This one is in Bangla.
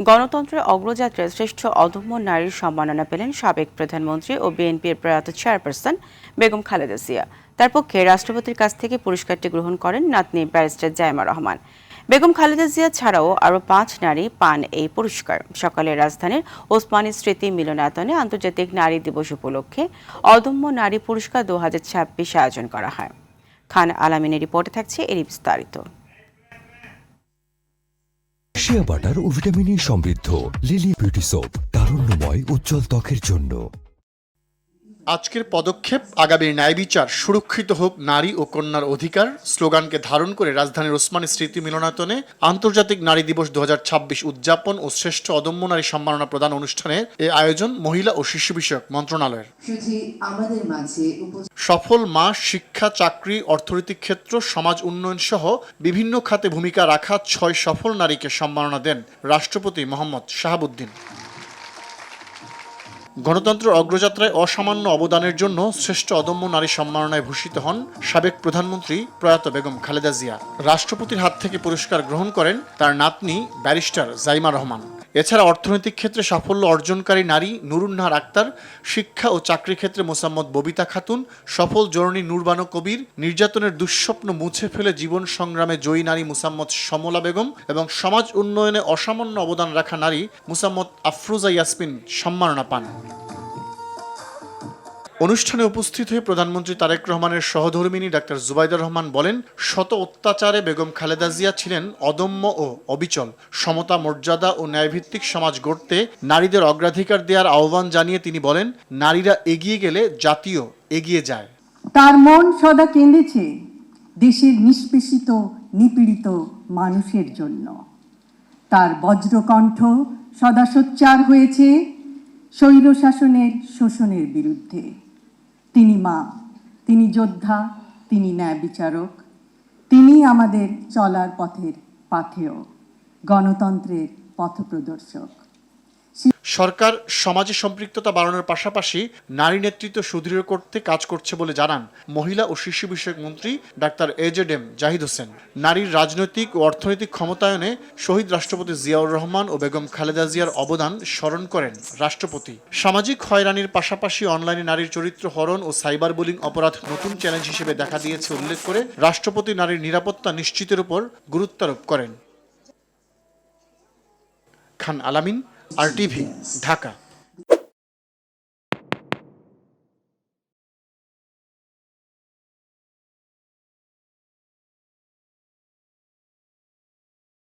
গণতন্ত্রের অগ্রযাত্রায় শ্রেষ্ঠ অদম্য নারীর সম্মাননা পেলেন সাবেক প্রধানমন্ত্রী ও বিএনপির প্রয়াত চেয়ারপারসন বেগম খালেদা জিয়া। তার পক্ষে রাষ্ট্রপতির কাছ থেকে পুরস্কারটি গ্রহণ করেন নাতনি ব্যারিস্টার জাইমা রহমান। বেগম খালেদা জিয়া ছাড়াও আরও ৫ নারী পান এই পুরস্কার। সকালে রাজধানীর ওসমানী স্মৃতি মিলনায়তনে আন্তর্জাতিক নারী দিবস উপলক্ষে অদম্য নারী পুরস্কার ২০২৬ আয়োজন করা হয়। খান আলামিনের রিপোর্টে থাকছে এর বিস্তারিত। শিয়া বাটার ও ভিটামিন ই সমৃদ্ধ লিলি বিউটি সোপ, তারুণ্যময় উজ্জ্বল ত্বকের জন্য। আজকের পদক্ষেপ আগামীর ন্যায় বিচার, সুরক্ষিত হোক নারী ও কন্যার অধিকার স্লোগানকে ধারণ করে রাজধানীর ওসমানী স্মৃতি মিলনায়তনে আন্তর্জাতিক নারী দিবস ২০২৬ উদযাপন ও শ্রেষ্ঠ অদম্য নারী সম্মাননা প্রদান অনুষ্ঠানে এই আয়োজন মহিলা ও শিশু বিষয়ক মন্ত্রণালয়ের। সফল মা, শিক্ষা, চাকরি, অর্থনৈতিক ক্ষেত্র, সমাজ উন্নয়ন সহ বিভিন্ন খাতে ভূমিকা রাখা ৬ সফল নারীকে সম্মাননা দেন রাষ্ট্রপতি মোহাম্মদ শাহাবুদ্দিন। গণতন্ত্রের অগ্রযাত্রায় অসামান্য অবদানের জন্য শ্রেষ্ঠ অদম্য নারী সম্মাননায় ভূষিত হন সাবেক প্রধানমন্ত্রী প্রয়াত বেগম খালেদা জিয়া। রাষ্ট্রপতির হাত থেকে পুরস্কার গ্রহণ করেন তার নাতনি ব্যারিস্টার জাইমা রহমান। এছাড়া অর্থনৈতিক ক্ষেত্রে সাফল্য অর্জনকারী নারী নুরুন্নাহার আক্তার, শিক্ষা ও চাকরি ক্ষেত্রে মোসাম্মদ ববিতা খাতুন, সফল জননী নূরবানো কবির, নির্যাতনের দুঃস্বপ্ন মুছে ফেলে জীবন সংগ্রামে জয়ী নারী মোসাম্মদ সমলা বেগম এবং সমাজ উন্নয়নে অসামান্য অবদান রাখা নারী মোসাম্মদ আফরোজা ইয়াসমিন সম্মাননা পান। অনুষ্ঠানে উপস্থিত হয়ে প্রধানমন্ত্রী তারেক রহমানের সহধর্মিণী ডাক্তার জুবাইদা রহমান বলেন, শত অত্যাচারে বেগম খালেদা জিয়া ছিলেন অদম্য ও অবিচল। সমতা, মর্যাদা ও ন্যায়ভিত্তিক সমাজ গড়তে নারীদের অগ্রাধিকার দেওয়ার আহ্বান জানিয়ে তিনি বলেন, নারীরা এগিয়ে গেলে জাতীয় এগিয়ে যায়। তার মন সদা কেঁদেছে দেশের নিষ্পেষিত নিপীড়িত মানুষের জন্য। তার বজ্রকণ্ঠ সদা সোচ্চার হয়েছে স্বৈরশাসনের শোষণের বিরুদ্ধে। তিনি মা, তিনি যোদ্ধা, তিনি ন্যায় বিচারক, তিনি আমাদের চলার পথের পাথেয়, গণতন্ত্রের পথপ্রদর্শক। সরকার সমাজে সম্পৃক্ততা বাড়ানোর পাশাপাশি নারী নেতৃত্ব সুদৃঢ় করতে কাজ করছে বলে জানান মহিলা ও শিশু বিষয়ক মন্ত্রী ডাক্তার এজেডএম জাহিদ হোসেন। নারীর রাজনৈতিক ও অর্থনৈতিক ক্ষমতায়নে শহীদ রাষ্ট্রপতি জিয়াউর রহমান ও বেগম খালেদা জিয়ার অবদান স্মরণ করেন রাষ্ট্রপতি। সামাজিক হয়রানির পাশাপাশি অনলাইনে নারীর চরিত্র হরণ ও সাইবার বুলিং অপরাধ নতুন চ্যালেঞ্জ হিসেবে দেখা দিয়েছে উল্লেখ করে রাষ্ট্রপতি নারীর নিরাপত্তা নিশ্চিতের উপর গুরুত্বারোপ করেন। খান আলামিন, RTV, ঢাকা।